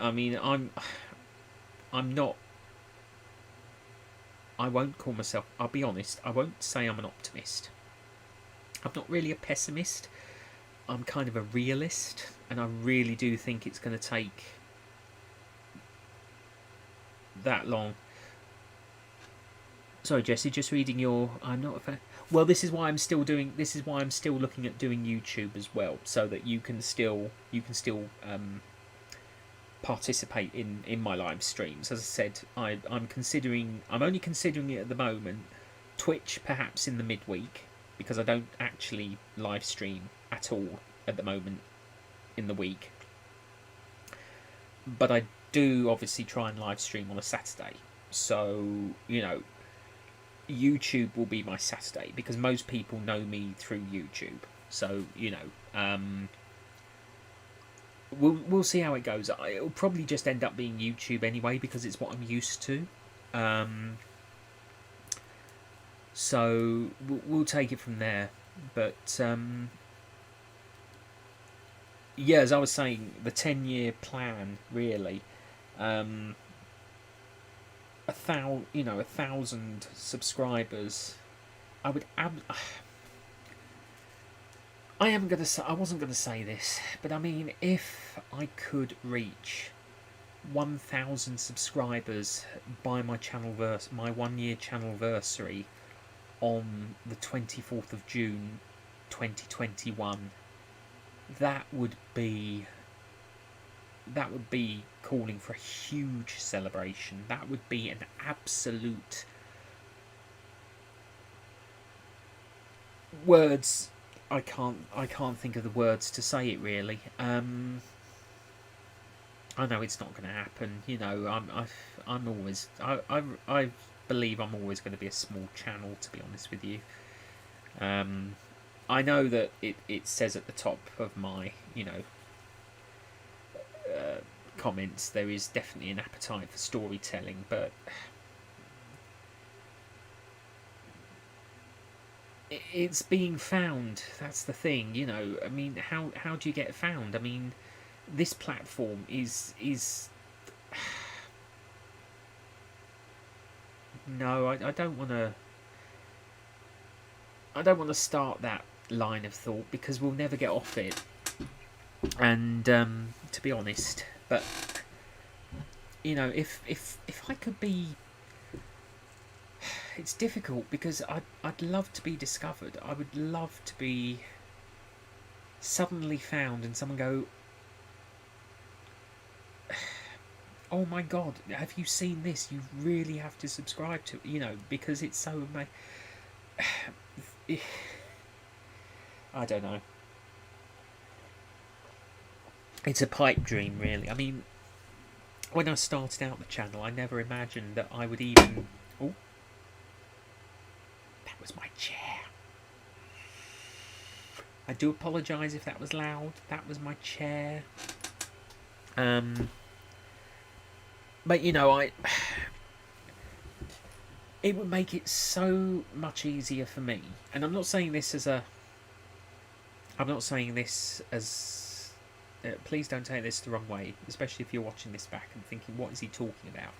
I mean, I'm not. I won't call myself. I'll be honest. I won't say I'm an optimist. I'm not really a pessimist. I'm kind of a realist, and I really do think it's going to take that long. Sorry, Jesse. Just reading your. I'm not a fan. Well, this is why I'm still doing. This is why I'm still looking at doing YouTube as well, so that you can still participate in my live streams. As I said, I'm only considering it at the moment. Twitch perhaps in the midweek, because I don't actually live stream at all at the moment in the week. But I do obviously try and live stream on a Saturday. So, YouTube will be my Saturday, because most people know me through YouTube. So, we'll see how it goes. It'll probably just end up being YouTube anyway, because it's what I'm used to. So we'll take it from there. But yeah, as I was saying, the 10-year plan really. 1,000 subscribers. I wasn't gonna say this, but I mean, if I could reach 1,000 subscribers by my 1-year channelversary on the 24th of June 2021, that would be calling for a huge celebration. That would be an absolute words. I can't think of the words to say it really. I know it's not going to happen. I believe I'm always going to be a small channel, to be honest with you. I know that it says at the top of my comments there is definitely an appetite for storytelling, but it's being found. That's the thing, I mean, how do you get found? I mean, this platform is no, I don't want to start that line of thought, because we'll never get off it. And to be honest, but if I could be, it's difficult, because I'd love to be discovered. I would love to be suddenly found and someone go, oh my god, have you seen this? You really have to subscribe to it, you know, because it's so amazing. I don't know. It's a pipe dream, really. I mean, when I started out the channel, I never imagined that I would even... Oh, that was my chair. I do apologise if that was loud. That was my chair. But, you know, it would make it so much easier for me. And I'm not saying this as a... I'm not saying this as... please don't take this the wrong way, especially if you're watching this back and thinking, what is he talking about?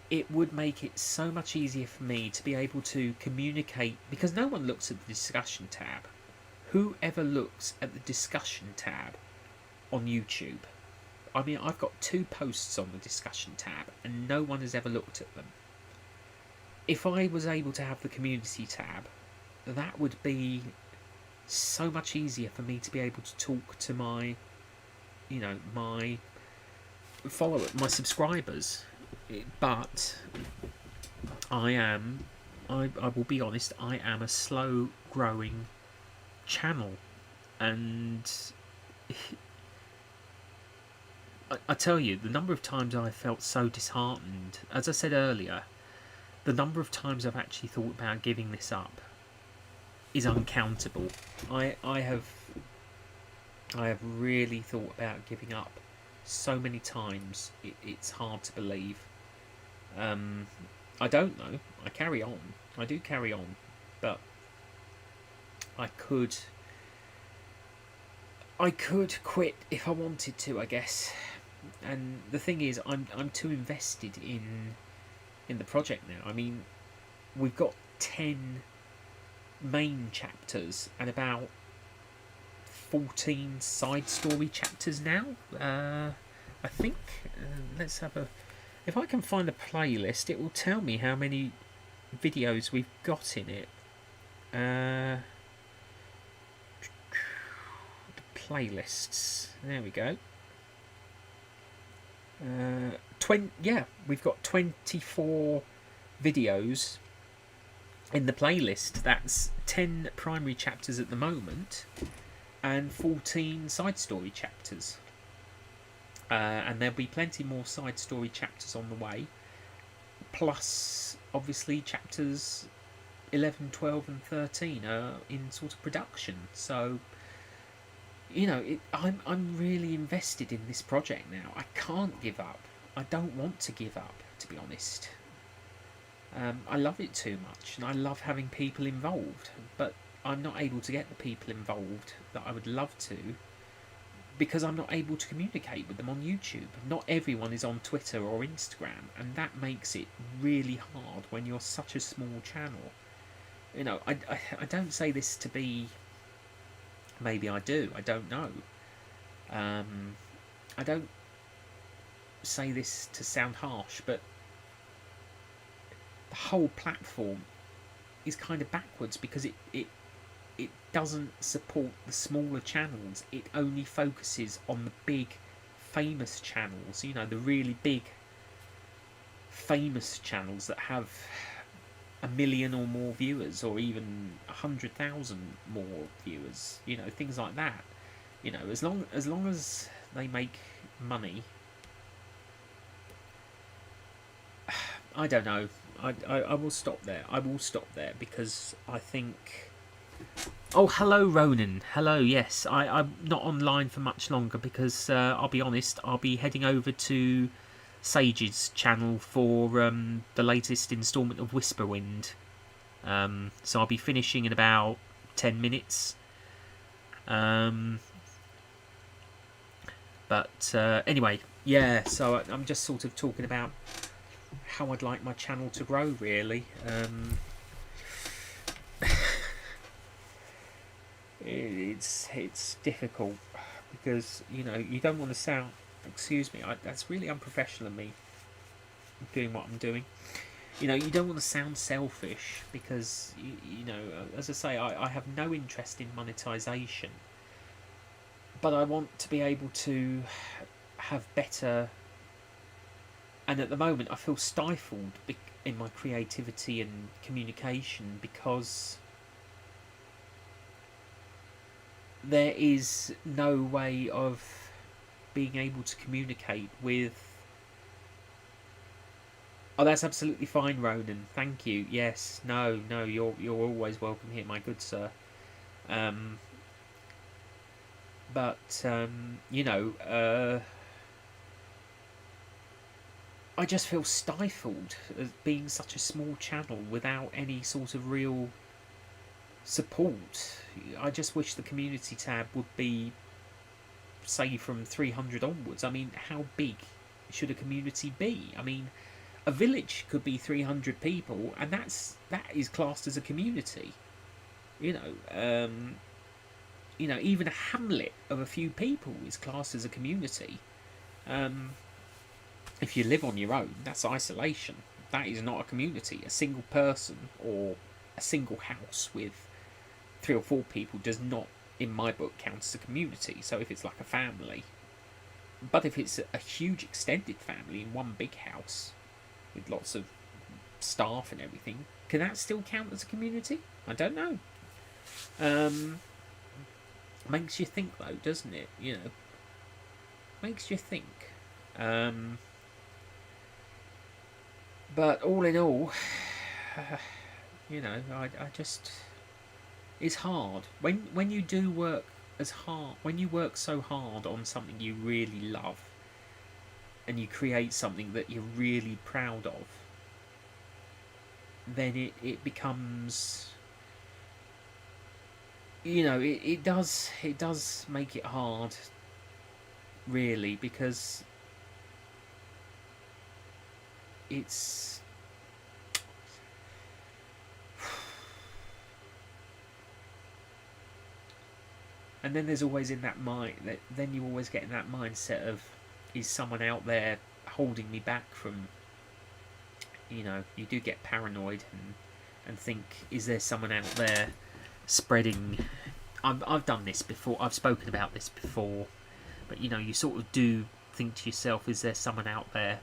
It would make it so much easier for me to be able to communicate, because no one looks at the discussion tab. Whoever looks at the discussion tab on YouTube? I mean, I've got 2 posts on the discussion tab and no one has ever looked at them. If I was able to have the community tab, that would be so much easier for me to be able to talk to my, you know, my followers, my subscribers. But I will be honest, I am a slow growing channel, and I tell you, the number of times I felt so disheartened, as I said earlier, the number of times I've actually thought about giving this up is uncountable. I have really thought about giving up so many times, it's hard to believe. I don't know. I carry on. I do carry on, but I could quit if I wanted to, I guess. And the thing is, I'm too invested in the project now. I mean, we've got 10 main chapters and about 14 side story chapters now. I think. Let's have a... If I can find a playlist, it will tell me how many videos we've got in it. The playlists. There we go. Yeah, we've got 24 videos in the playlist. That's 10 primary chapters at the moment and 14 side story chapters. And there'll be plenty more side story chapters on the way, plus obviously chapters 11, 12 and 13 are in sort of production. So, you know, I'm really invested in this project now. I can't give up. I don't want to give up, to be honest. I love it too much, and I love having people involved, but I'm not able to get the people involved that I would love to, because I'm not able to communicate with them on YouTube. Not everyone is on Twitter or Instagram, and that makes it really hard when you're such a small channel. You know, I don't say this to be... Maybe I do, I don't know. I don't say this to sound harsh, but the whole platform is kind of backwards, because it doesn't support the smaller channels. It only focuses on the big famous channels, you know, the really big famous channels that have 1 million or more viewers, or even 100,000 more viewers, you know, things like that. You know, as long as they make money. I don't know. I will stop there. I will stop there, because I think... Oh, hello, Ronan. Hello, yes. I'm not online for much longer, because I'll be honest, I'll be heading over to Sage's channel for the latest instalment of Whisperwind. So I'll be finishing in about 10 minutes. But anyway, yeah, so I'm just sort of talking about how I'd like my channel to grow, really. It's difficult, because, you know, you don't want to sound... Excuse me, that's really unprofessional of me, doing what I'm doing. You know, you don't want to sound selfish, because, you know, as I say, I have no interest in monetization. but I want to be able to have better. And at the moment, I feel stifled in my creativity and communication because there is no way of being able to communicate with. Oh, that's absolutely fine, Ronan. Thank you. Yes, no, you're always welcome here, my good sir. Um, but I just feel stifled as being such a small channel without any sort of real support. I just wish the community tab would be, say, from 300 onwards. I mean, how big should a community be? I mean, a village could be 300 people, and that is classed as a community. You know, even a hamlet of a few people is classed as a community. Um, if you live on your own, that's isolation. That is not a community. A single person or a single house with 3 or 4 people does not, in my book, count as a community. So if it's like a family, but if it's a huge extended family in one big house with lots of staff and everything, can that still count as a community? I don't know. Makes you think though, doesn't it? Makes you think. But all in all, I just, it's hard when you do work when you work so hard on something you really love, and you create something that you're really proud of. Then it becomes, it does make it hard, really, because it's and then there's always in that mind that then you always get in that mindset of, is someone out there holding me back from, you do get paranoid and think, is there someone out there spreading. I've done this before, I've spoken about this before, but you sort of do think to yourself, is there someone out there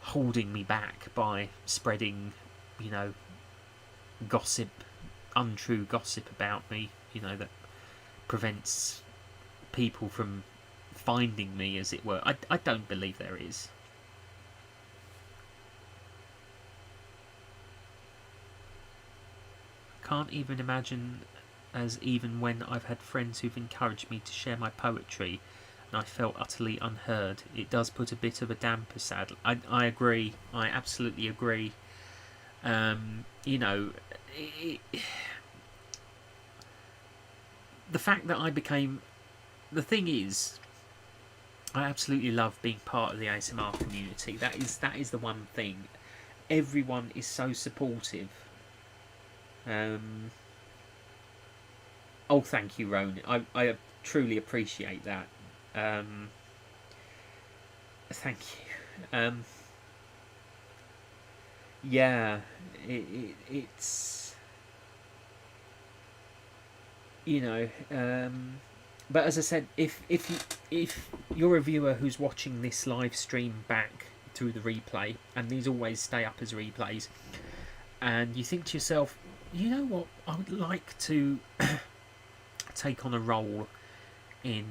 holding me back by spreading, gossip, untrue gossip about me, that prevents people from finding me, as it were. I don't believe there is. Can't even imagine, as even when I've had friends who've encouraged me to share my poetry and I felt utterly unheard, it does put a bit of a damper, sadly. I agree. I absolutely agree. The fact that I became... The thing is, I absolutely love being part of the ASMR community. That is the one thing. Everyone is so supportive. Oh, thank you, Ronan. I truly appreciate that. Thank you. Yeah, it's but as I said, if you're a viewer who's watching this live stream back through the replay, and these always stay up as replays, and you think to yourself, you know what, I would like to take on a role in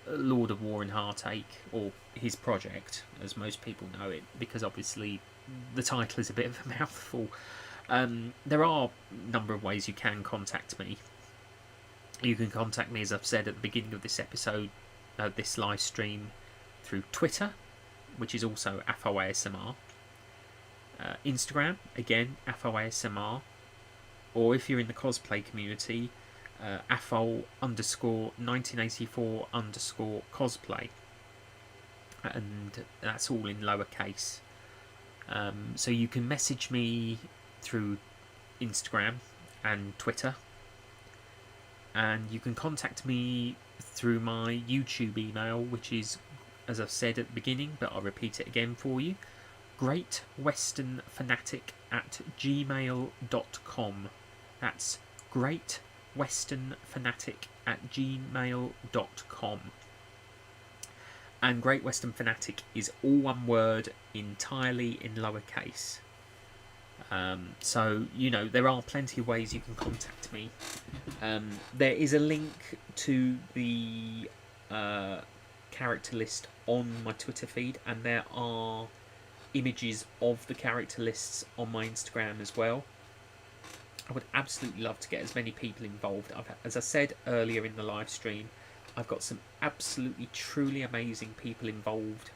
Lord of War and Heartache, or his project, as most people know it, because obviously the title is a bit of a mouthful. There are a number of ways you can contact me. You can contact me, as I've said at the beginning of this episode, this live stream, through Twitter, which is also AfolASMR. Instagram, again, AfolASMR. Or if you're in the cosplay community, AFOL_1984_cosplay. And that's all in lowercase. So you can message me through Instagram and Twitter. And you can contact me through my YouTube email, which is, as I've said at the beginning, but I'll repeat it again for you, greatwesternfanatic@gmail.com. That's greatwesternfanatic @gmail.com. And Great Western Fanatic is all one word, entirely in lowercase. So, there are plenty of ways you can contact me. There is a link to the character list on my Twitter feed, and there are images of the character lists on my Instagram as well. I would absolutely love to get as many people involved. As I said earlier in the live stream, I've got some absolutely truly amazing people involved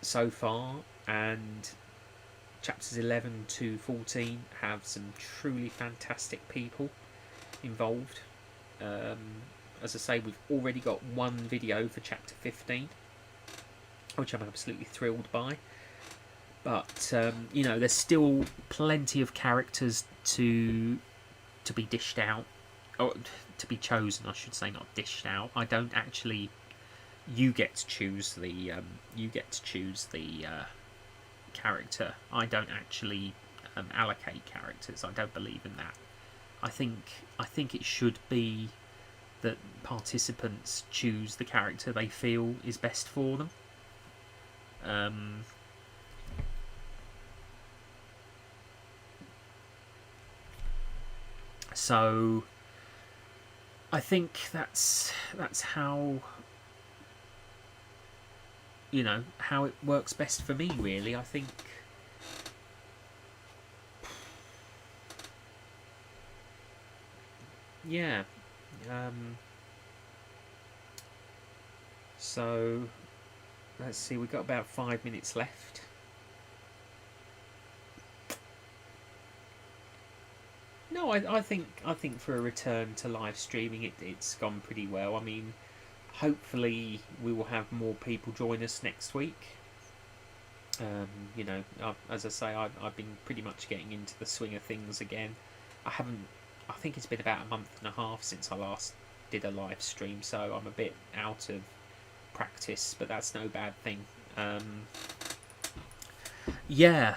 so far, and chapters 11 to 14 have some truly fantastic people involved. As I say, we've already got one video for chapter 15, which I'm absolutely thrilled by. But there's still plenty of characters to be dished out, or to be chosen, I should say, not dished out. I don't actually. You get to choose the character. I don't actually allocate characters. I don't believe in that. I think it should be that participants choose the character they feel is best for them. So I think that's how how it works best for me, really. I think so let's see, we've got about 5 minutes left. No, I think for a return to live streaming, it's gone pretty well. I mean, hopefully we will have more people join us next week. As I say, I've been pretty much getting into the swing of things again. I think it's been about a month and a half since I last did a live stream, so I'm a bit out of practice, but that's no bad thing.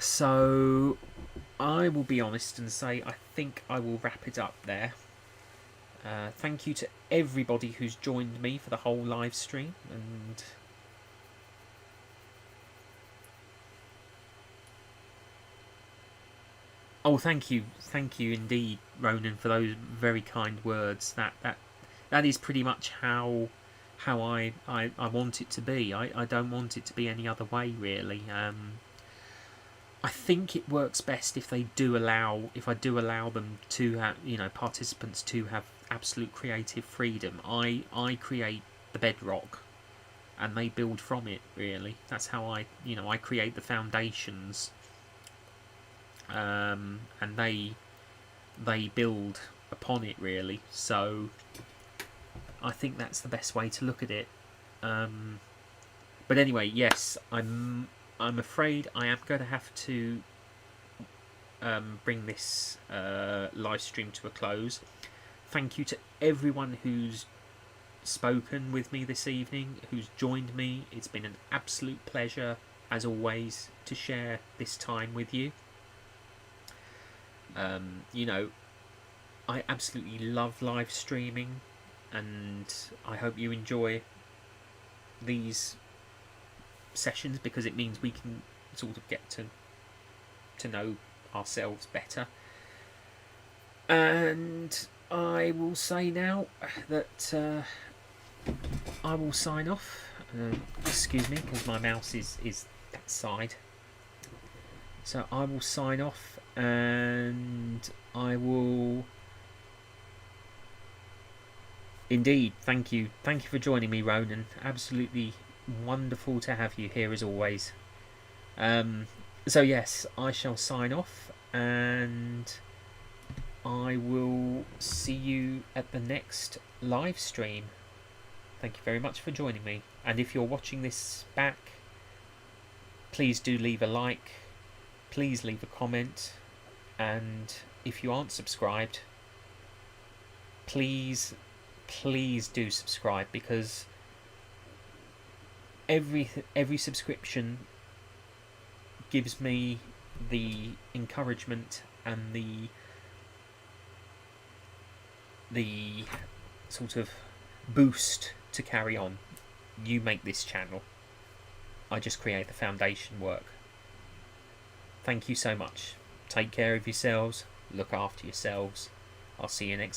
So I will be honest and say I think I will wrap it up there. Thank you to everybody who's joined me for the whole live stream, and thank you indeed, Ronan, for those very kind words. That is pretty much how I want it to be. I don't want it to be any other way, really. I think it works best if I do allow them to have, participants to have absolute creative freedom. I create the bedrock, and they build from it. Really, that's how I create the foundations, and they build upon it, really. So I think that's the best way to look at it. But anyway, yes, I'm afraid I am going to have to bring this live stream to a close. Thank you to everyone who's spoken with me this evening, who's joined me. It's been an absolute pleasure, as always, to share this time with you. I absolutely love live streaming, and I hope you enjoy these sessions, because it means we can sort of get to know ourselves better. And I will say now that I will sign off. Excuse me, because my mouse is that side. So I will sign off, and I will indeed thank you for joining me, Ronan. Absolutely wonderful to have you here as always. So yes, I shall sign off, and I will see you at the next live stream. Thank you very much for joining me, and if you're watching this back, please do leave a like, please leave a comment, and if you aren't subscribed, please do subscribe, because every subscription gives me the encouragement and the the sort of boost to carry on. You make this channel. I just create the foundation work. Thank you so much. Take care of yourselves. Look after yourselves. I'll see you next